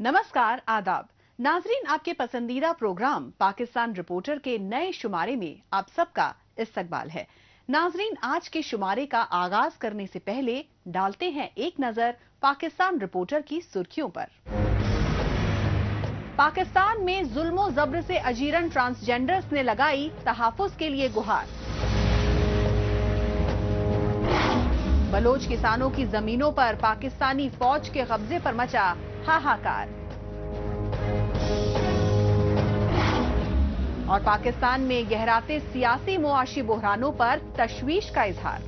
नमस्कार, आदाब नाजरीन, आपके पसंदीदा प्रोग्राम पाकिस्तान रिपोर्टर के नए शुमारे में आप सबका इस्तकबाल है। नाजरीन, आज के शुमारे का आगाज करने से पहले डालते हैं एक नजर पाकिस्तान रिपोर्टर की सुर्खियों पर। पाकिस्तान में जुल्मो जब्र से अजीरन ट्रांसजेंडर्स ने लगाई तहफ्फुज के लिए गुहार। बलोच किसानों की जमीनों पर पाकिस्तानी फौज के कब्जे पर मचा हाहाकार। और पाकिस्तान में गहराते सियासी मुआशी बुहरानों पर तशवीश का इजहार।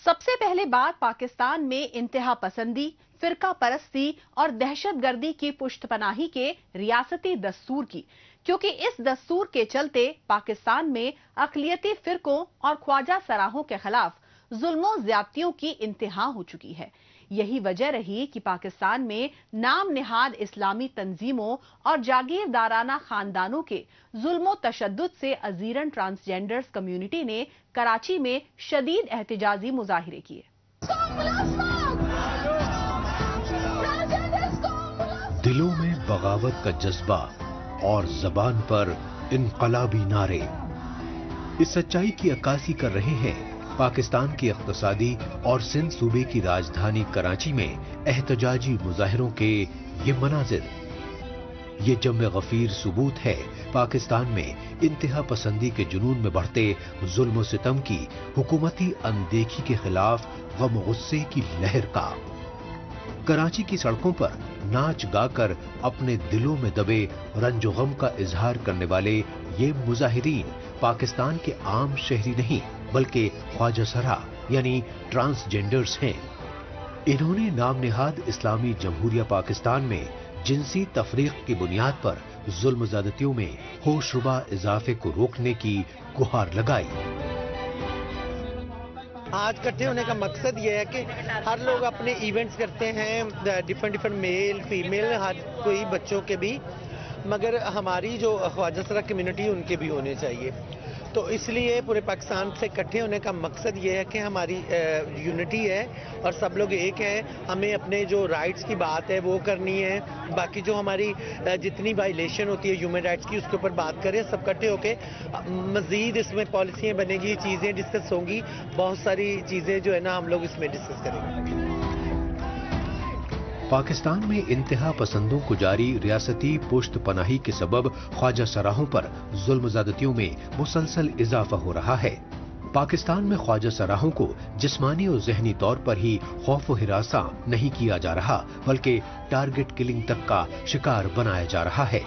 सबसे पहले बात पाकिस्तान में इंतहा पसंदी, फिरका परस्ती और दहशतगर्दी की पुश्तपनाही के रियासती दस्तूर की, क्योंकि इस दस्तूर के चलते पाकिस्तान में अक़लियती फिरकों और ख्वाजा सराहों के खिलाफ जुल्मों ज्यादतियों की इंतहा हो चुकी है। यही वजह रही कि पाकिस्तान में नाम निहाद इस्लामी तंजीमों और जागीरदाराना खानदानों के जुल्मो तशद्दुद से अजीरन ट्रांसजेंडर्स कम्युनिटी ने कराची में शदीद एहतजाजी मुजाहिरे किए। दिलों में बगावत का जज्बा और जबान पर इनकलाबी नारे इस सच्चाई की अक्कासी कर रहे हैं पाकिस्तान की इक़्तिसादी और सिंध सूबे की राजधानी कराची में एहतजाजी मुजाहिरों के ये मनाजिर। ये जम गफीर सबूत है पाकिस्तान में इंतहा पसंदी के जुनून में बढ़ते जुल्म सितम की हुकूमती अनदेखी के खिलाफ गम गुस्से की लहर का। कराची की सड़कों पर नाच गाकर अपने दिलों में दबे रंजो गम का इजहार करने वाले ये मुजाहिरीन पाकिस्तान के आम शहरी नहीं बल्कि ख्वाजा सरा यानी ट्रांसजेंडर्स हैं। इन्होंने नाम निहाद इस्लामी जमहूरिया पाकिस्तान में जिनसी तफरीक की बुनियाद पर जुल्म ज़्यादतियों में होशरुबा इजाफे को रोकने की गुहार लगाई। आज इकट्ठे होने का मकसद ये है कि हर लोग अपने इवेंट्स करते हैं, डिफरेंट मेल फीमेल हर कोई, बच्चों के भी, मगर हमारी जो ख्वाजा सरा कम्युनिटी उनके भी होने चाहिए। तो इसलिए पूरे पाकिस्तान से इकट्ठे होने का मकसद ये है कि हमारी यूनिटी है और सब लोग एक हैं। हमें अपने जो राइट्स की बात है वो करनी है, बाकी जो हमारी जितनी वायलेशन होती है ह्यूमन राइट्स की उसके ऊपर बात करें सब इकट्ठे होके। मजीद इसमें पॉलिसियाँ बनेगी, चीज़ें डिस्कस होंगी, बहुत सारी चीज़ें जो है ना हम लोग इसमें डिस्कस करेंगे। पाकिस्तान में इंतहा पसंदों को जारी रियासती पुश्त पनाही के सबब ख्वाजा सराहों पर जुल्म ज़्यादतियों में मुसलसल इजाफा हो रहा है। पाकिस्तान में ख्वाजा सराहों को जिस्मानी और जहनी तौर पर ही खौफ व हिरासा नहीं किया जा रहा बल्कि टारगेट किलिंग तक का शिकार बनाया जा रहा है।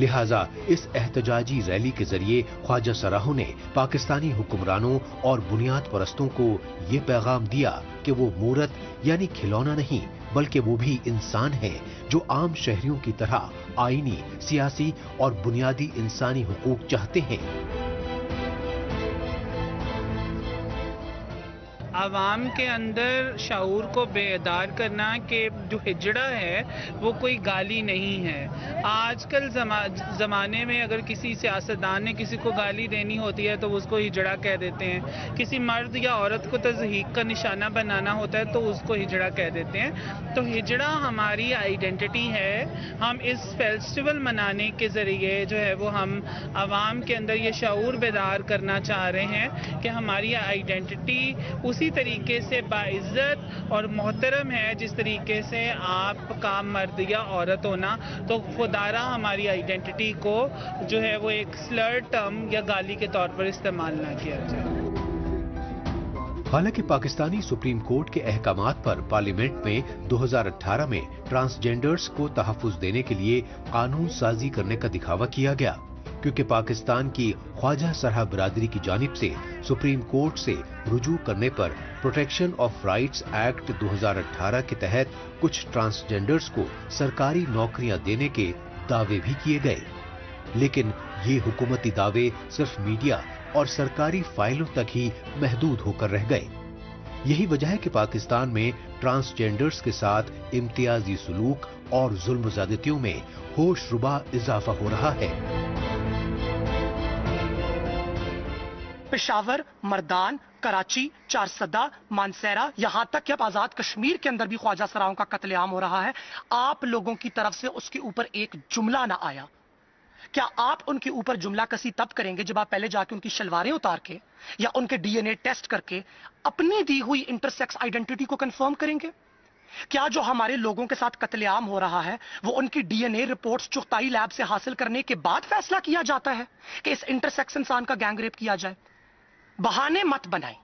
लिहाजा इस एहतजाजी रैली के जरिए ख्वाजा सराहों ने पाकिस्तानी हुक्मरानों और बुनियाद परस्तों को ये पैगाम दिया कि वो मूरत यानी खिलौना नहीं बल्कि वो भी इंसान हैं जो आम शहरियों की तरह आईनी, सियासी और बुनियादी इंसानी हुकूक चाहते हैं। आवाम के अंदर शऊर को बेदार करना कि जो हिजड़ा है वो कोई गाली नहीं है। आजकल ज़माने में अगर किसी सियासतदान ने किसी को गाली देनी होती है तो उसको हिजड़ा कह देते हैं। किसी मर्द या औरत को तज़हीक का निशाना बनाना होता है तो उसको हिजड़ा कह देते हैं। तो हिजड़ा हमारी आइडेंटिटी है। हम इस फेस्टिवल मनाने के ज़रिए जो है वो हम आवाम के अंदर ये शऊर बेदार करना चाह रहे हैं कि हमारी आइडेंटिटी उसी तरीके से बाइज्जत और मोहतरम है जिस तरीके से आपका मर्द या औरत होना। तो खुदारा हमारी आइडेंटिटी को जो है वो एक स्लर टर्म या गाली के तौर पर इस्तेमाल ना किया जाए। हालांकि पाकिस्तानी सुप्रीम कोर्ट के अहकामात पर पार्लियामेंट में 2018 में ट्रांसजेंडर्स को तहफ्फुज देने के लिए कानून साजी करने का दिखावा किया गया, क्योंकि पाकिस्तान की ख्वाजा सरहा बिरादरी की जानिब से सुप्रीम कोर्ट से रुजू करने पर प्रोटेक्शन ऑफ राइट्स एक्ट 2018 के तहत कुछ ट्रांसजेंडर्स को सरकारी नौकरियां देने के दावे भी किए गए। लेकिन ये हुकूमती दावे सिर्फ मीडिया और सरकारी फाइलों तक ही महदूद होकर रह गए। यही वजह है कि पाकिस्तान में ट्रांसजेंडर्स के साथ इम्तियाजी सलूक और जुल्म ज़्यादतियों में होशरुबा इजाफा हो रहा है। پشاور، مردان، کراچی، چارسدہ، مانسیرا، یہاں تک کہ اب آزاد کشمیر کے اندر بھی خواجہ سراؤں کا قتل عام ہو رہا ہے، آپ لوگوں کی طرف سے اس کے اوپر ایک جملہ نہ آیا. کیا آپ ان کے اوپر جملہ کسی تب کریں گے جب آپ پہلے جا کے ان کی شلواریں اتار کے یا ان کے ڈی این اے ٹیسٹ کر کے اپنی دی ہوئی انٹرسیکس آئیڈینٹی کو کنفرم کریں گے؟ کیا جو ہمارے لوگوں کے ساتھ قتل عام ہو رہا ہے وہ ان کی ڈی این اے رپورٹس چغتائی لیب سے حاصل کرنے کے بعد فیصلہ کیا جاتا ہے کہ اس انٹرسیکس انسان کا گینگ ریپ کیا جائے؟ بہانے مت بنائیں،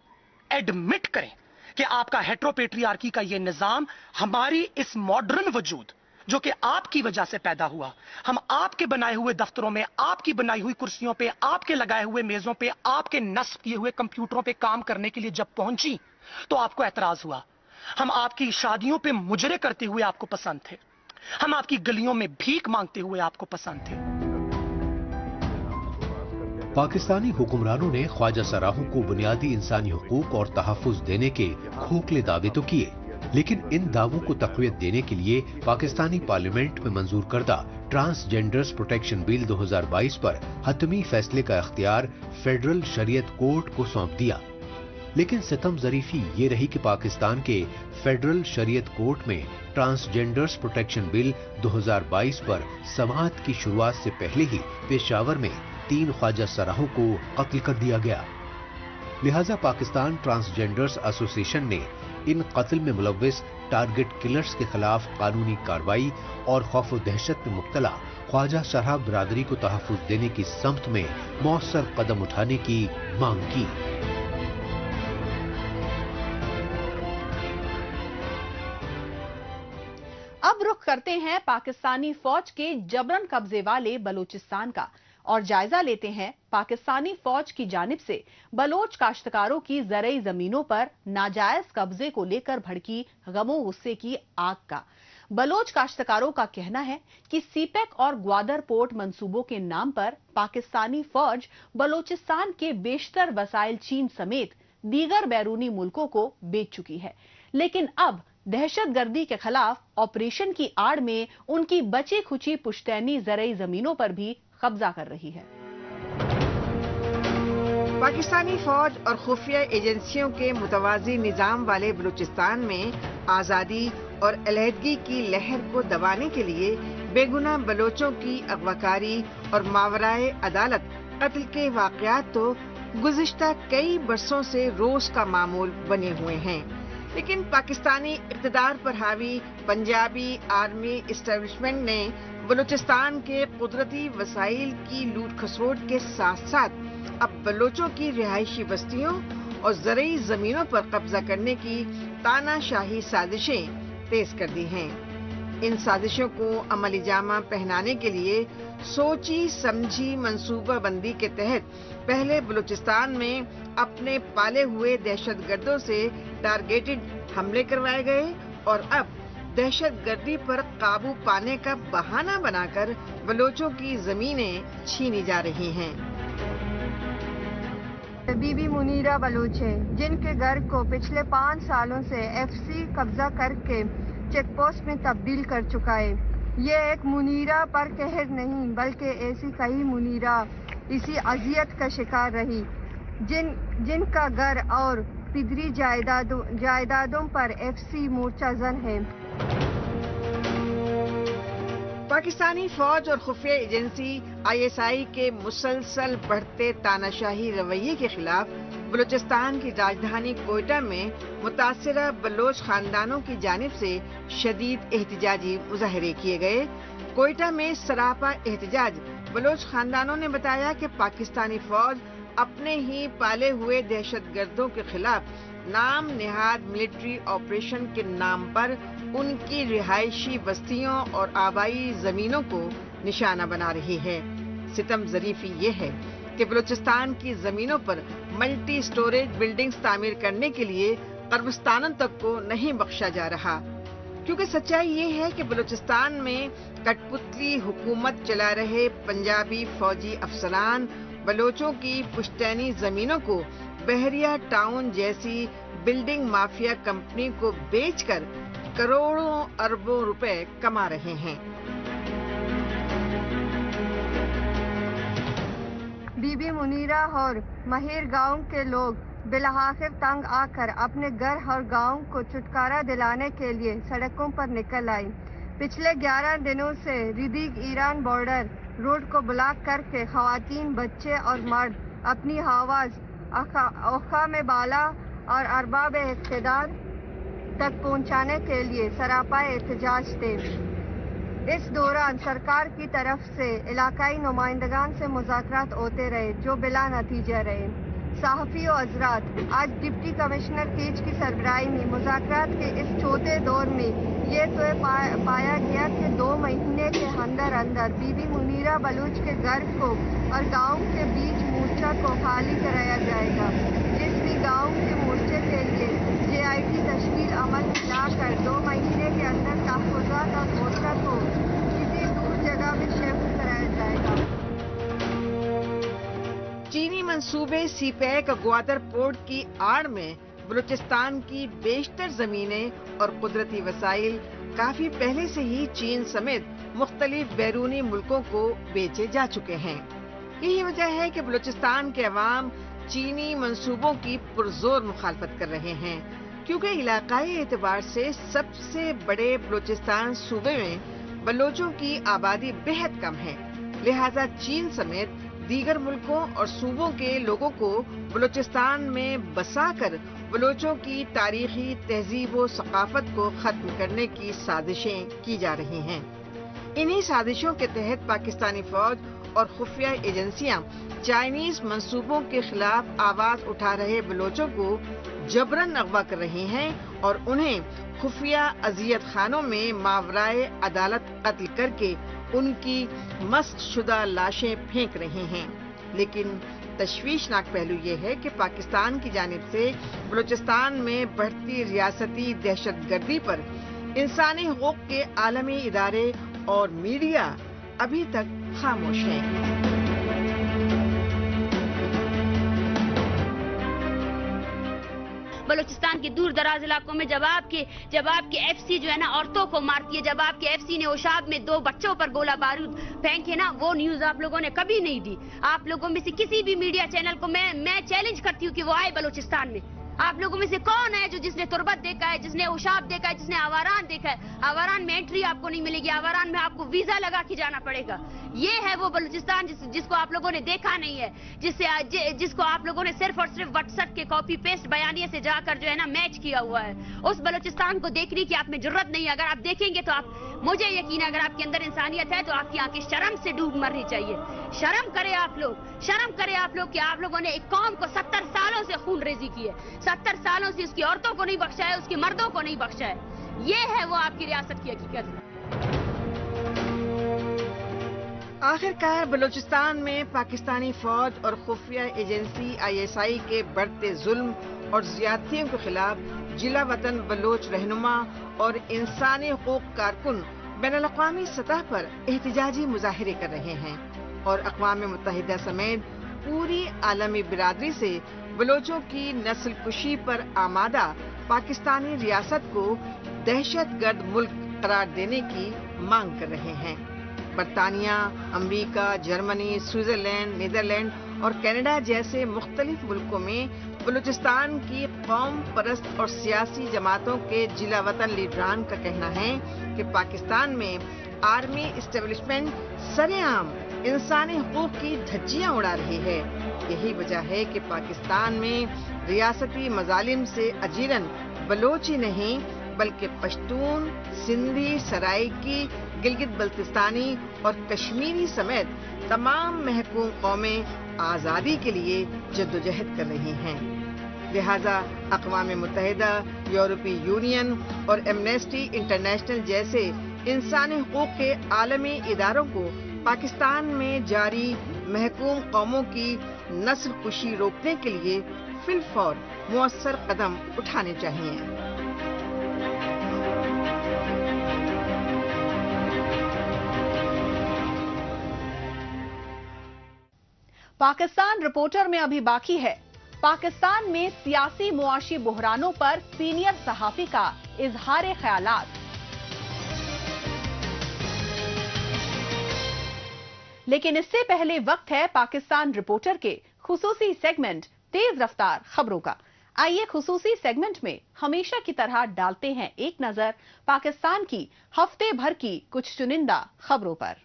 ایڈمٹ کریں کہ آپ کا ہیٹروپیٹریارکی کا یہ نظام ہماری اس ماڈرن وجود جو کہ آپ کی وجہ سے پیدا ہوا، ہم آپ کے بنائے ہوئے دفتروں میں، آپ کی بنائی ہوئی کرسیوں پہ، آپ کے لگائے ہوئے میزوں پہ، آپ کے نصب کیے ہوئے کمپیوٹروں پہ کام کرنے کے لیے جب پہنچی تو آپ کو اعتراض ہوا. ہم آپ کی شادیوں پہ مجرے کرتے ہوئے آپ کو پسند تھے، ہم آپ کی گلیوں میں بھیک مانگتے ہوئے آپ کو پسند تھے. پاکستانی حکمرانوں نے خواجہ سراہوں کو بنیادی انسانی حقوق اور تحفظ دینے کے کھوکھلے دعوے تو کیے، لیکن ان دعووں کو تقویت دینے کے لیے پاکستانی پارلیمنٹ میں منظور کردہ ٹرانسجینڈرز پروٹیکشن بل 2022 پر حتمی فیصلے کا اختیار فیڈرل شریعت کورٹ کو سونپ دیا. لیکن ستم ظریفی یہ رہی کہ پاکستان کے فیڈرل شریعت کورٹ میں ٹرانسجینڈرز پروٹیکشن بل 2022 پر سماعت کی شروعات سے پہلے ہی پشاور میں 3 خواجہ سراہوں کو قتل کر دیا گیا. لہذا پاکستان ٹرانسجینڈرز ایسوسی ایشن نے ان قتل میں ملوث ٹارگٹ کلرز کے خلاف قانونی کارروائی اور خوف و دہشت میں مبتلا خواجہ سرا برادری کو تحفظ دینے کی سمت میں مؤثر قدم اٹھانے کی مانگ کی. اب رخ کرتے ہیں پاکستانی فوج کے جبرن قبضے والے بلوچستان کا اور جائزہ لیتے ہیں پاکستانی فوج کی جانب سے بلوچ کاشتکاروں کی زرعی زمینوں پر ناجائز قبضے کو لے کر بھڑکی غم و غصے کی آگ کا. بلوچ کاشتکاروں کا کہنا ہے کہ سی پیک اور گوادر پورٹ منصوبوں کے نام پر پاکستانی فوج بلوچستان کے بیشتر وسائل چین سمیت دیگر بیرونی ملکوں کو بیچ چکی ہے، لیکن اب دہشت گردی کے خلاف آپریشن کی آڑ میں ان کی بچی کھچی پشتینی زرعی زمینوں پر بھی قبضہ کر رہی ہے. پاکستانی فوج اور خفیہ ایجنسیوں کے متوازی نظام والے بلوچستان میں آزادی اور علیحدگی کی لہر کو دبانے کے لیے بے گناہ بلوچوں کی اغواکاری اور ماورائے عدالت قتل کے واقعات تو گزشتہ کئی برسوں سے روز کا معمول بنے ہوئے ہیں، لیکن پاکستانی اقتدار پر حاوی پنجابی آرمی اسٹیبلشمنٹ نے بلوچستان کے قدرتی وسائل کی لوٹ کھسوٹ کے ساتھ ساتھ اب بلوچوں کی رہائشی بستیوں اور زرعی زمینوں پر قبضہ کرنے کی تانا شاہی سازشیں تیز کر دی ہیں. ان سازشوں کو عملی جامہ پہنانے کے لیے سوچی سمجھی منصوبہ بندی کے تحت پہلے بلوچستان میں اپنے پالے ہوئے دہشت گردوں سے ٹارگیٹڈ حملے کروائے گئے اور اب دہشت گردی پر قابو پانے کا بہانہ بنا کر بلوچوں کی زمینیں چھینی جا رہی ہیں. بی بی منیرہ بلوچ ہے جن کے گھر کو پچھلے 5 سالوں سے ایف سی قبضہ کر کے چیک پوسٹ میں تبدیل کر چکا ہے. یہ ایک منیرہ پر قہر نہیں بلکہ ایسی کئی منیرہ اسی اذیت کا شکار رہی جن کا گھر اور پدری جائیدادوں پر ایف سی مورچہ زن ہے. پاکستانی فوج اور خفیہ ایجنسی ISI کے مسلسل بڑھتے تاناشاہی رویے کے خلاف بلوچستان کی راجدھانی کوئٹہ میں متاثرہ بلوچ خاندانوں کی جانب سے شدید احتجاجی مظاہرے کیے گئے. کوئٹہ میں سراپا احتجاج بلوچ خاندانوں نے بتایا کہ پاکستانی فوج اپنے ہی پالے ہوئے دہشت گردوں کے خلاف نام نہاد ملٹری آپریشن کے نام پر ان کی رہائشی بستیوں اور آبائی زمینوں کو نشانہ بنا رہی ہے. ستم ظریفی یہ ہے کہ بلوچستان کی زمینوں پر ملٹی سٹوریج بلڈنگز تعمیر کرنے کے لیے قربستانوں تک کو نہیں بخشا جا رہا، کیونکہ سچائی یہ ہے کہ بلوچستان میں کٹ پتلی حکومت چلا رہے پنجابی فوجی افسران بلوچوں کی پشتینی زمینوں کو بحریہ ٹاؤن جیسی بلڈنگ مافیا کمپنی کو بیچ کر کروڑوں اربوں روپے کما رہے ہیں. بی بی منیرہ اور مہیر گاؤں کے لوگ بالآخر تنگ آ کر اپنے گھر اور گاؤں کو چھٹکارا دلانے کے لیے سڑکوں پر نکل آئی۔ پچھلے 11 دنوں سے ردیگ ایران بارڈر روڈ کو بلاک کر کے خواتین، بچے اور مرد اپنی آواز اوقاف بالا اور ارباب اقتدار تک پہنچانے کے لیے سراپائے احتجاج تھے۔ اس دوران سرکار کی طرف سے علاقائی نمائندگان سے مذاکرات ہوتے رہے جو بلا نتیجہ رہے۔ صحافی و حضرات، آج ڈپٹی کمشنر کیچ کی سربراہی میں مذاکرات کے اس چوتھے دور میں یہ طے پایا گیا کہ 2 مہینے کے اندر بی بی منیرہ بلوچ کے گھر کو اور گاؤں کے بیچ مورچہ کو خالی کرایا جائے گا، جس بھی گاؤں کے مورچے کے لیے JIT تشکیل عمل میں لا کر 2 مہینے کے اندر تحفظات اور مورچہ کو کسی دور جگہ میں شفٹ کرایا جائے گا۔ چینی منصوبے سی پیک گوادر پورٹ کی آڑ میں بلوچستان کی بیشتر زمینیں اور قدرتی وسائل کافی پہلے سے ہی چین سمیت مختلف بیرونی ملکوں کو بیچے جا چکے ہیں۔ یہی وجہ ہے کہ بلوچستان کے عوام چینی منصوبوں کی پرزور مخالفت کر رہے ہیں، کیونکہ علاقائی اعتبار سے سب سے بڑے بلوچستان صوبے میں بلوچوں کی آبادی بہت کم ہے، لہذا چین سمیت دیگر ملکوں اور صوبوں کے لوگوں کو بلوچستان میں بسا کر بلوچوں کی تاریخی تہذیب و ثقافت کو ختم کرنے کی سازشیں کی جا رہی ہیں۔ انہی سازشوں کے تحت پاکستانی فوج اور خفیہ ایجنسیاں چائنیز منصوبوں کے خلاف آواز اٹھا رہے بلوچوں کو جبراً اغوا کر رہی ہیں اور انہیں خفیہ اذیت خانوں میں ماورائے عدالت قتل کر کے ان کی مسخ شدہ لاشیں پھینک رہے ہیں۔ لیکن تشویشناک پہلو یہ ہے کہ پاکستان کی جانب سے بلوچستان میں بڑھتی ریاستی دہشت گردی پر انسانی حقوق کے عالمی ادارے اور میڈیا ابھی تک خاموش ہیں۔ بلوچستان کے دور دراز علاقوں میں جب آپ کے FC جو ہے نا عورتوں کو مارتی ہے، جب آپ کے FC نے اوشاب میں 2 بچوں پر گولہ بارود پھینکے نا، وہ نیوز آپ لوگوں نے کبھی نہیں دی۔ آپ لوگوں میں سے کسی بھی میڈیا چینل کو میں چیلنج کرتی ہوں کہ وہ آئے بلوچستان میں۔ آپ لوگوں میں سے کون ہے جو جس نے تربت دیکھا ہے، جس نے اوشاب دیکھا ہے، جس نے آواران دیکھا ہے؟ آواران میں انٹری آپ کو نہیں ملے گی، آواران میں آپ کو ویزا لگا کے جانا پڑے گا۔ یہ ہے وہ بلوچستان جس کو آپ لوگوں نے دیکھا نہیں ہے، جس کو آپ لوگوں نے صرف اور صرف واٹس ایپ کے کاپی پیسٹ بیانیے سے جا کر جو ہے نا میچ کیا ہوا ہے۔ اس بلوچستان کو دیکھنے کی آپ میں جرت نہیں ہے۔ اگر آپ دیکھیں گے تو مجھے یقین ہے اگر آپ کے اندر انسانیت ہے تو آپ کی آنکھیں شرم سے ڈوب مرنی چاہیے۔ شرم کرے آپ لوگ کہ آپ لوگوں نے ایک قوم کو 70 سالوں سے خون ریزی کی ہے، 70 سالوں سے اس کی عورتوں کو نہیں بخشا ہے، اس کے مردوں کو نہیں بخشا ہے۔ یہ ہے وہ آپ کی ریاست کی حقیقت۔ آخرکار بلوچستان میں پاکستانی فوج اور خفیہ ایجنسی ISI کے بڑھتے ظلم اور زیادتیوں کے خلاف جلا وطن بلوچ رہنما اور انسانی حقوق کارکن بین الاقوامی سطح پر احتجاجی مظاہرے کر رہے ہیں اور اقوام متحدہ سمیت پوری عالمی برادری سے بلوچوں کی نسل کشی پر آمادہ پاکستانی ریاست کو دہشت گرد ملک قرار دینے کی مانگ کر رہے ہیں۔ برطانیہ، امریکہ، جرمنی، سوئٹزرلینڈ، نیدرلینڈ اور کینیڈا جیسے مختلف ملکوں میں بلوچستان کی قوم پرست اور سیاسی جماعتوں کے جلا وطن لیڈران کا کہنا ہے کہ پاکستان میں آرمی اسٹیبلشمنٹ سرِ عام انسانی حقوق کی دھجیاں اڑا رہی ہے۔ یہی وجہ ہے کہ پاکستان میں ریاستی مظالم سے اجیرن بلوچ ہی نہیں بلکہ پشتون، سندھی، سرائکی، گلگت بلتستانی اور کشمیری سمیت تمام محکوم قومیں آزادی کے لیے جدوجہد کر رہی ہیں۔ لہذا اقوام متحدہ، یورپی یونین اور ایمنسٹی انٹرنیشنل جیسے انسانی حقوق کے عالمی اداروں کو پاکستان میں جاری محکوم قوموں کی نسل کشی روکنے کے لیے فی الفور مؤثر قدم اٹھانے چاہیے۔ پاکستان رپورٹر میں ابھی باقی ہے۔ پاکستان میں سیاسی معاشی بحرانوں پر سینئر صحافی کا اظہار خیالات۔ लेकिन इससे पहले वक्त है पाकिस्तान रिपोर्टर के खुसूसी सेगमेंट तेज रफ्तार खबरों का। आइए खुसूसी सेगमेंट में हमेशा की तरह डालते हैं एक नजर पाकिस्तान की हफ्ते भर की कुछ चुनिंदा खबरों पर।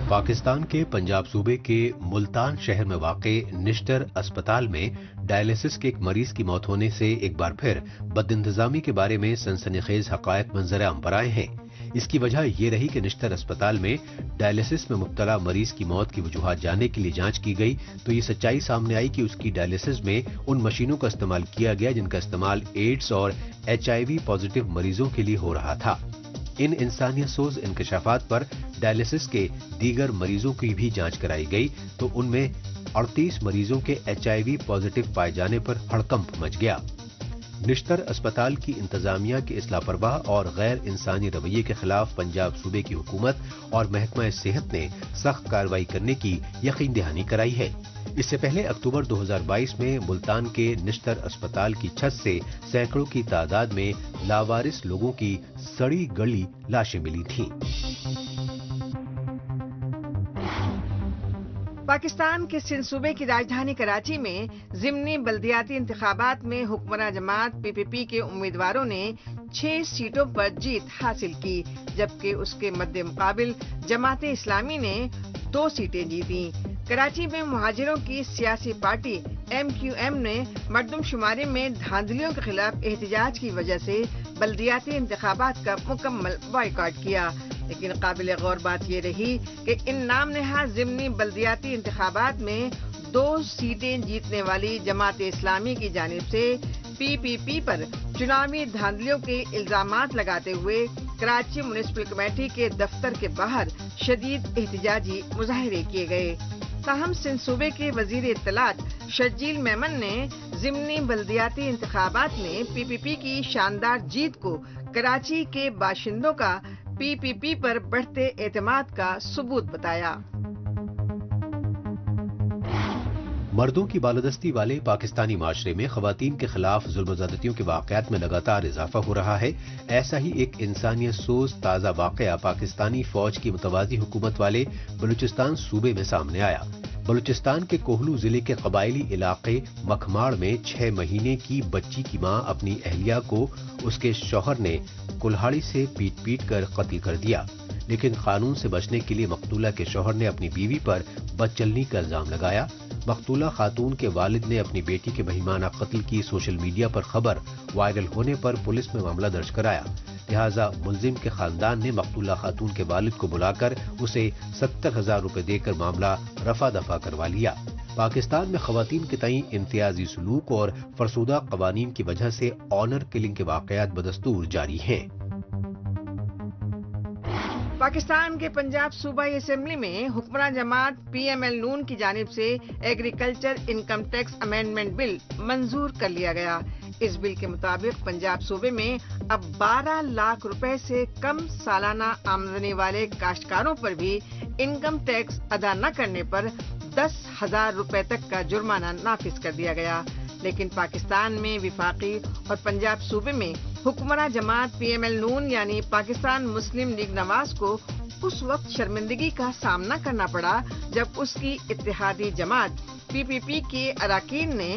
पाकिस्तान के पंजाब सूबे के मुल्तान शहर में वाक़े निश्तर अस्पताल में डायलिसिस के एक मरीज की मौत होने से एक बार फिर बदइंतजामी के बारे में सनसनीखेज हक़ायक़ मंजर-ए-आम पर आए हैं। इसकी वजह ये रही कि निश्तर अस्पताल में डायलिसिस में मुब्तला मरीज की मौत की वजूहात जानने के लिए जांच की गई तो ये सच्चाई सामने आई कि उसकी डायलिसिस में उन मशीनों का इस्तेमाल किया गया जिनका इस्तेमाल एड्स और HIV पॉजिटिव मरीजों के लिए हो रहा था। इन इंसानियत सोज इंकशाफात पर डायलिसिस के दीगर मरीजों की भी जांच कराई गई तो उनमें 38 मरीजों के HIV पॉजिटिव पाए जाने पर हड़कंप मच गया। निश्तर अस्पताल की इंतजामिया के इस लापरवाह और गैर इंसानी रवैये के खिलाफ पंजाब सूबे की हुकूमत और महकमा सेहत ने सख्त कार्रवाई करने की यकीन दहानी कराई है। इससे पहले अक्टूबर 2022 में मुल्तान के निश्तर अस्पताल की छत से सैकड़ों की तादाद में लावारिस लोगों की सड़ी गली लाशें मिली थीं। पाकिस्तान के सिंध सूबे की राजधानी कराची में ज़िमनी बल्दियाती इंतखाबात में हुक्मरान जमात PPP के उम्मीदवारों ने 6 सीटों पर जीत हासिल की, जबकि उसके मद्दे मुकाबिल जमात इस्लामी ने 2 सीटें जीती। कराची में मुहाजिरों की सियासी पार्टी MQM ने मर्दमशुमारी में धांधलियों के खिलाफ एहतजाज की वजह से बल्दियाती इंतखाबात का मुकम्मल बॉयकॉट किया। लेकिन काबिल गौर बात ये रही कि इन नाम नहाद ज़िमनी बल्दियाती इंतखाबात में 2 सीटें जीतने वाली जमात इस्लामी की जानिब से PPP पर चुनावी धांधलियों के इल्जामात लगाते हुए कराची म्युनिसिपल कमेटी के दफ्तर के बाहर शदीद एहतजाजी मुजाहिरे किए गए। ताहम सिंध सूबे के वजीर इत्तलात शर्जील मेमन ने ज़िमनी बल्दियाती इंतखाबात में PPP की शानदार जीत को कराची के बाशिंदों का PPP पर बढ़ते एतमाद का सबूत बताया। मर्दों की बालादस्ती वाले पाकिस्तानी माशरे में खवातीन के खिलाफ जुल्म ज़्यादतियों के वाक़यात में लगातार इजाफा हो रहा है। ऐसा ही एक इंसानियत सोज ताज़ा वाक़या पाकिस्तानी फौज की मुतवाज़ी हुकूमत वाले बलूचिस्तान सूबे में सामने आया। बलूचिस्तान के कोहलू जिले के कबायली इलाके मखमाड़ में 6 महीने की बच्ची की मां अपनी अहलिया को उसके शौहर ने कुल्हाड़ी से पीट कर कत्ल कर दिया, लेकिन कानून से बचने के लिए मकतूला के शौहर ने अपनी बीवी पर बदचलनी का इल्जाम लगाया। मकतूला खातून के वालिद ने अपनी बेटी के बहिमाना कत्ल की सोशल मीडिया पर खबर वायरल होने पर पुलिस में मामला दर्ज कराया। लिहाजा मुलजिम के खानदान ने मकतूला खातून के वालिद को बुलाकर उसे 70,000 रुपए देकर मामला रफा दफा करवा लिया। पाकिस्तान में खवातीन के तईं इम्तियाजी सलूक और फरसुदा कवानीन की वजह से ऑनर किलिंग के वाकयात बदस्तूर जारी हैं। पाकिस्तान के पंजाब सूबाई असेंबली में हुक्मरान जमात PML नून की जानिब से agriculture income tax amendment bill मंजूर कर लिया गया। इस बिल के मुताबिक पंजाब सूबे में अब 12 लाख रुपए से कम सालाना आमदनी वाले काश्तकारों पर भी इनकम टैक्स अदा न करने पर 10,000 रुपए तक का जुर्माना नाफिज कर दिया गया। लेकिन पाकिस्तान में विफाकी और पंजाब सूबे में हुक्मरान जमात PML नून यानी पाकिस्तान मुस्लिम लीग नवाज को उस वक्त शर्मिंदगी का सामना करना पड़ा जब उसकी इत्तेहादी जमात PPP के अरकान ने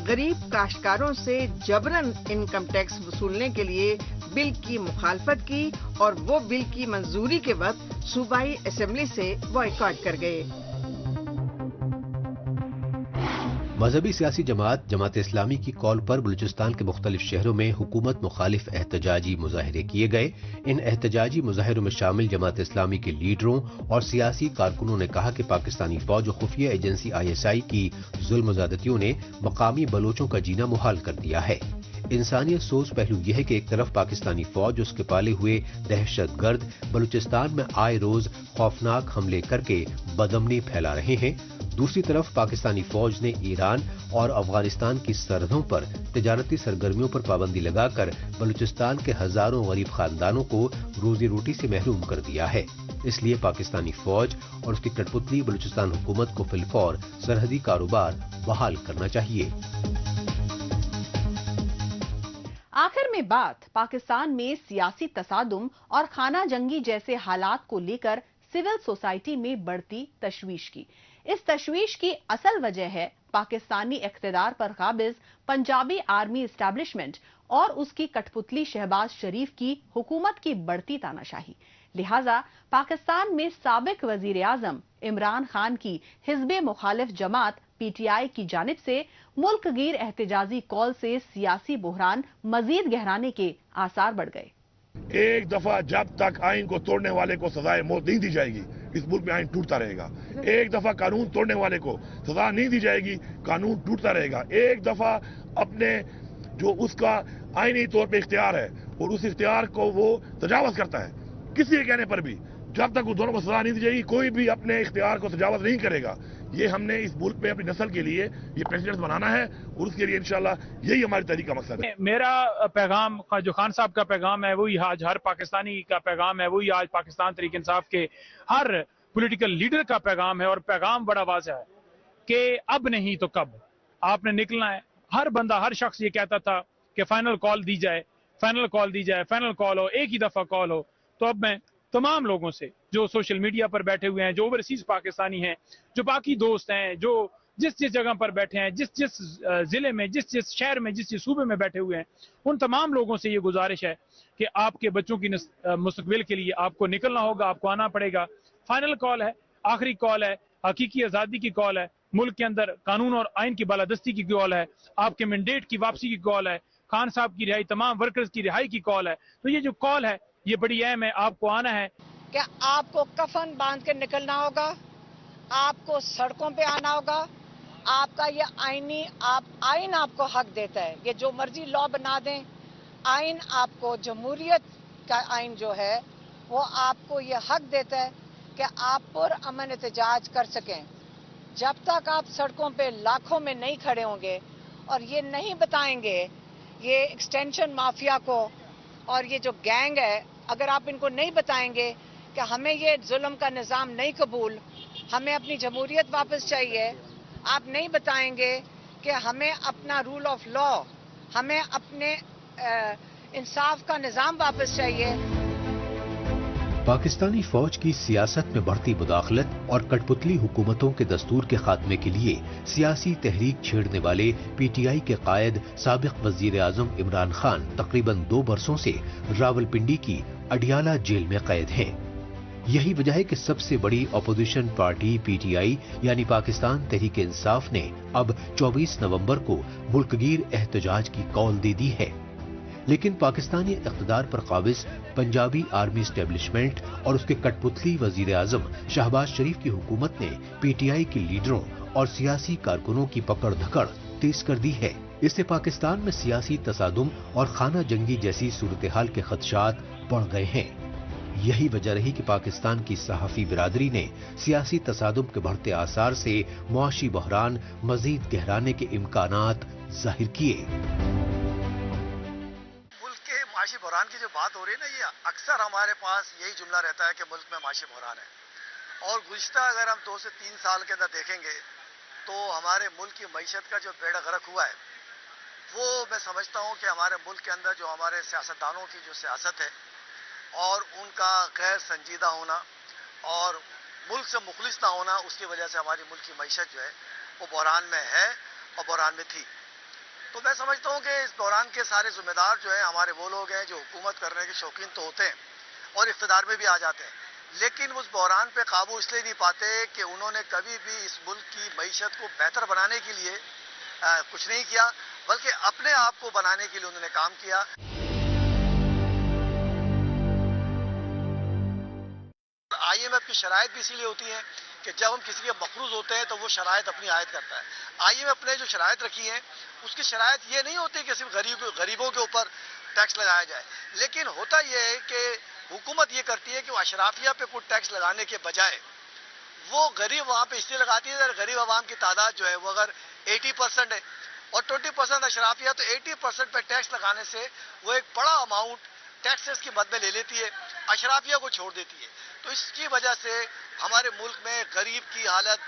गरीब काश्तकारों से जबरन इनकम टैक्स वसूलने के लिए बिल की मुखालफत की और वो बिल की मंजूरी के वक्त सूबाई असेंबली से बॉयकॉट कर गए। मजहबी सियासी जमात इस्लामी की कॉल पर बलूचिस्तान के मुख्तलिफ शहरों में हुकूमत मुखालिफ एहतजाजी मुजाहिरे किए गए। इन एहतजाजी मुजाहिरों में शामिल जमात इस्लामी के लीडरों और सियासी कारकुनों ने कहा कि पाकिस्तानी फौज और खुफिया एजेंसी ISI की जुल्म ज़्यादतियों ने मकामी बलोचों का जीना मुहाल कर दिया है। इंसानियत सोच पहलू यह है कि एक तरफ पाकिस्तानी फौज उसके पाले हुए दहशतगर्द बलूचिस्तान में आए रोज खौफनाक हमले करके बदअमनी फैला रहे हैं, दूसरी तरफ पाकिस्तानी फौज ने ईरान और अफगानिस्तान की सरहदों पर तिजारती सरगर्मियों पर पाबंदी लगाकर बलूचिस्तान के हजारों गरीब खानदानों को रोजी रोटी से महरूम कर दिया है। इसलिए पाकिस्तानी फौज और उसकी कठपुतली बलूचिस्तान हुकूमत को फिलफौर सरहदी कारोबार बहाल करना चाहिए। आखिर में बात पाकिस्तान में सियासी तसादुम और खाना जंगी जैसे हालात को लेकर सिविल सोसाइटी में बढ़ती तशवीश की। इस तशवीश की असल वजह है पाकिस्तानी इख्तिदार पर काबिज पंजाबी आर्मी एस्टैब्लिशमेंट और उसकी कठपुतली शहबाज शरीफ की हुकूमत की बढ़ती तानाशाही। लिहाजा पाकिस्तान में साबिक वजीर आजम इमरान खान की हिज़्ब मुखालिफ जमात पीटीआई की जानिब से मुल्क गिर एहतजाजी कॉल से सियासी बुहरान मजीद गहराने के आसार बढ़ गए। एक दफा जब तक आइन को तोड़ने वाले को सजाए मौत नहीं दी जाएगी, इस मुल्क में आइन टूटता रहेगा। एक दफा कानून तोड़ने वाले को सजा नहीं दी जाएगी, कानून टूटता रहेगा। एक दफा अपने जो उसका आईनी तौर पे इख्तियार है और उस इख्तियार को वो तजावज करता है, किसी के कहने पर भी जब तक उस दोनों को सजा नहीं दी जाएगी, कोई भी अपने इख्तियार को तजावज नहीं करेगा। ये हमने इस मुल्क में अपनी नस्ल के लिए ये प्रेसिडेंट बनाना है और उसके लिए इंशाल्लाह यही हमारी तहरीक का मकसद है। मेरा पैगाम जो खान साहब का पैगाम है वही आज हर पाकिस्तानी का पैगाम है, वही आज पाकिस्तान तहरीक इंसाफ के हर पॉलिटिकल लीडर का पैगाम है। और पैगाम बड़ा वाज़ेह है कि अब नहीं तो कब आपने निकलना है। हर बंदा, हर शख्स ये कहता था कि फाइनल कॉल दी जाए, फाइनल कॉल दी जाए, फाइनल कॉल हो, एक ही दफा कॉल हो। तो अब मैं तमाम लोगों से जो सोशल मीडिया पर बैठे हुए हैं, जो ओवरसीज पाकिस्तानी हैं, जो बाकी दोस्त हैं, जो जिस जिस जगह पर बैठे हैं, जिस जिस जिले में, जिस जिस शहर में, जिस जिस सूबे में बैठे हुए हैं, उन तमाम लोगों से ये गुजारिश है कि आपके बच्चों की मुस्तकबिल के लिए आपको निकलना होगा, आपको आना पड़ेगा। फाइनल कॉल है, आखिरी कॉल है, हकीकी आज़ादी की कॉल है, मुल्क के अंदर कानून और आइन की बालादस्ती की कॉल है, आपके मैंडेट की वापसी की कॉल है, खान साहब की रिहाई, तमाम वर्कर्स की रिहाई की कॉल है। तो ये जो कॉल है ये बड़ी अहम है, आपको आना है। क्या आपको कफन बांध के निकलना होगा, आपको सड़कों पे आना होगा। आपका ये आइन आपको हक देता है, ये जो मर्जी लॉ बना दें, आइन आपको, जमहूरियत का आइन जो है वो आपको ये हक देता है कि आप पुरअमन एहतजाज कर सकें। जब तक आप सड़कों पे लाखों में नहीं खड़े होंगे और ये नहीं बताएंगे ये एक्सटेंशन माफिया को और ये जो गैंग है, अगर आप इनको नहीं बताएंगे कि हमें ये जुल्म का निज़ाम नहीं कबूल, हमें अपनी जमहूरियत वापस चाहिए, आप नहीं बताएंगे कि हमें अपना रूल ऑफ लॉ, हमें अपने इंसाफ का निज़ाम वापस चाहिए। पाकिस्तानी फौज की सियासत में बढ़ती मुदाखलत और कठपुतली हुकूमतों के दस्तूर के खात्मे के लिए सियासी तहरीक छेड़ने वाले पीटीआई के कायद साबिक वजीर आजम इमरान खान तकरीबन 2 बरसों से रावलपिंडी की अडियाला जेल में कैद हैं। यही वजह है कि सबसे बड़ी अपोजिशन पार्टी पीटीआई यानी पाकिस्तान तहरीक इंसाफ ने अब 24 नवंबर को मुल्कगीर एहतजाज की कॉल दे दी है। लेकिन पाकिस्तानी इख्तिदार पर काबिज पंजाबी आर्मी एस्टेब्लिशमेंट और उसके कठपुतली वजीर आजम शहबाज शरीफ की हुकूमत ने पीटीआई के लीडरों और सियासी कारकुनों की पकड़ धकड़ तेज कर दी है। इससे पाकिस्तान में सियासी तसादुम और खाना जंगी जैसी सूरत हाल के खदशात बढ़ गए हैं। यही वजह रही कि पाकिस्तान की सहाफी बिरादरी ने सियासी तसादुम के बढ़ते आसार से मुआशी बहरान मजीद गहराने के इम्कानात जाहिर किए। माशी बहरान की जो बात हो रही है ना, ये अक्सर हमारे पास यही जुमला रहता है कि मुल्क में माशी बहरान है। और गुज़िश्ता अगर हम 2 से 3 साल के अंदर देखेंगे तो हमारे मुल्क की मईशत का जो बेड़ा गर्क हुआ है, वो मैं समझता हूँ कि हमारे मुल्क के अंदर जो हमारे सियासतदानों की जो सियासत है और उनका गैर संजीदा होना और मुल्क से मुखलिस ना होना, उसकी वजह से हमारी मुल्क की मईशत जो है वो बहरान में है और बहरान में थी। तो मैं समझता हूँ कि इस बहरान के सारे जिम्मेदार जो हैं हमारे वो लोग हैं जो हुकूमत करने के शौकीन तो होते हैं और इख्तिदार में भी आ जाते हैं, लेकिन उस बहरान पे काबू इसलिए नहीं पाते कि उन्होंने कभी भी इस मुल्क की मईशत को बेहतर बनाने के लिए कुछ नहीं किया, बल्कि अपने आप को बनाने के लिए उन्होंने काम किया। IMF की शराइत भी इसीलिए होती है कि जब हम किसी के मखरूज होते हैं तो वो शराइत अपनी आयत करता है। IMF ने जो शराइत रखी है उसकी शराइत ये नहीं होती कि सिर्फ गरीबों के ऊपर टैक्स लगाया जाए, लेकिन होता यह है कि हुकूमत ये करती है कि वो अशराफिया पे कोई टैक्स लगाने के बजाय वो गरीब वहाँ पे इसलिए लगाती है, गरीब आवाम की तादाद जो है वो अगर 80% है और 20% अशराफिया, तो 80% पे टैक्स लगाने से वो एक बड़ा अमाउंट टैक्सेस की मद में ले लेती है, अशराफिया को छोड़ देती है। तो इसकी वजह से हमारे मुल्क में गरीब की हालत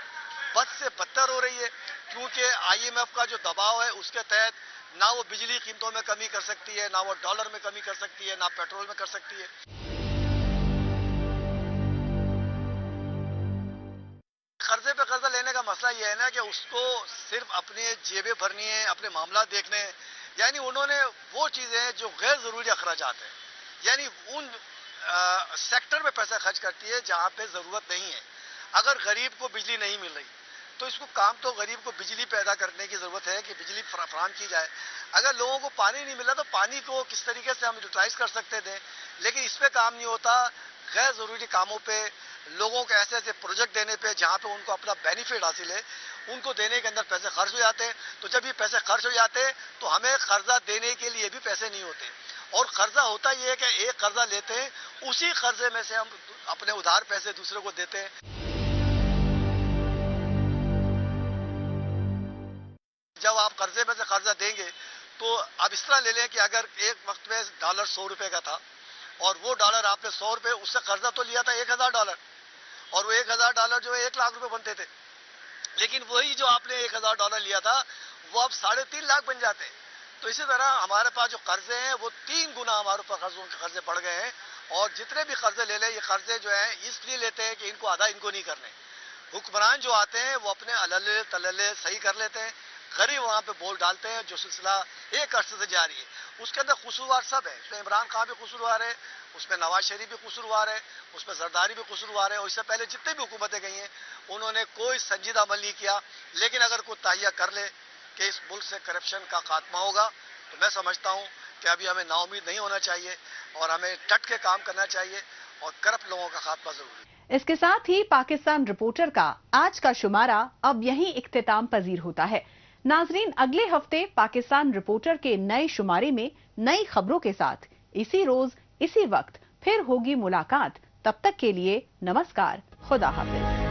बद से बदतर हो रही है, क्योंकि IMF का जो दबाव है उसके तहत ना वो बिजली कीमतों में कमी कर सकती है, ना वो डॉलर में कमी कर सकती है, ना पेट्रोल में कर सकती है। یہ ہے نا کہ اس کو صرف اپنی جیبیں بھرنی ہے، اپنے معاملات دیکھنے ہیں. یعنی انہوں نے وہ چیزیں جو غیر ضروری اخراجات ہیں، یعنی ان سیکٹر میں پیسہ خرچ کرتی ہے جہاں پہ ضرورت نہیں ہے. اگر غریب کو بجلی نہیں مل رہی تو اس کو کام تو غریب کو بجلی پیدا کرنے کی ضرورت ہے کہ بجلی فراہم کی جائے. اگر لوگوں کو پانی نہیں ملا تو پانی کو کس طریقے سے ہم یوٹیلائز کر سکتے تھے، لیکن اس پہ کام نہیں ہوتا. غیر ضروری کاموں پہ لوگوں کو ایسے ایسے پروجیکٹ دینے پہ جہاں پہ ان کو اپنا بینیفٹ حاصل ہے، ان کو دینے کے اندر پیسے خرچ ہو جاتے ہیں. تو جب یہ پیسے خرچ ہو جاتے ہیں تو ہمیں قرضہ دینے کے لیے بھی پیسے نہیں ہوتے. اور قرضہ ہوتا یہ ہے کہ ایک قرضہ لیتے ہیں، اسی قرضے میں سے ہم اپنے ادھار پیسے دوسرے کو دیتے ہیں. جب آپ قرضے میں سے قرضہ دیں گے تو آپ اس طرح لے لیں کہ اگر ایک وقت میں ڈالر 100 روپے کا تھا اور وہ ڈالر آپ نے 100 روپے اس سے قرضہ تو لیا تھا $1000، اور وہ $1000 جو ہے 1 لاکھ روپے بنتے تھے. لیکن وہی جو آپ نے $1000 لیا تھا وہ اب 3.5 لاکھ بن جاتے ہیں. تو اسی طرح ہمارے پاس جو قرضے ہیں وہ 3 گنا ہمارے اوپر قرضوں کے قرضے بڑھ گئے ہیں. اور جتنے بھی قرضے لے لیں، یہ قرضے جو ہیں اس لیے لیتے ہیں کہ ان کو ادا ان کو نہیں کرنے. حکمران جو آتے ہیں وہ اپنے عللے تللے صحیح کر لیتے ہیں، غریب وہاں پہ بول ڈالتے ہیں، جو سلسلہ ایک عرصے سے جاری ہے. اس کے اندر قصوروار سب ہے. اس میں عمران خان بھی قصوروار ہے، اس میں نواز شریف بھی قصوروار ہے، اس میں زرداری بھی قصوروار ہے، اور اس سے پہلے جتنے بھی حکومتیں گئی ہیں انہوں نے کوئی سنجیدہ عمل نہیں کیا. لیکن اگر کوئی تہیہ کر لے کہ اس ملک سے کرپشن کا خاتمہ ہوگا تو میں سمجھتا ہوں کہ ابھی ہمیں نا امید نہیں ہونا چاہیے اور ہمیں ڈٹ کے کام کرنا چاہیے، اور کرپٹ لوگوں کا خاتمہ ضروری ہے. اس کے ساتھ ہی پاکستان رپورٹر کا آج کا شمارہ اب یہیں اختتام پذیر ہوتا ہے. ناظرین، اگلے ہفتے پاکستان رپورٹر کے نئے شمارے میں نئی خبروں کے ساتھ اسی روز اسی وقت پھر ہوگی ملاقات. تب تک کے لیے نمسکار، خدا حافظ.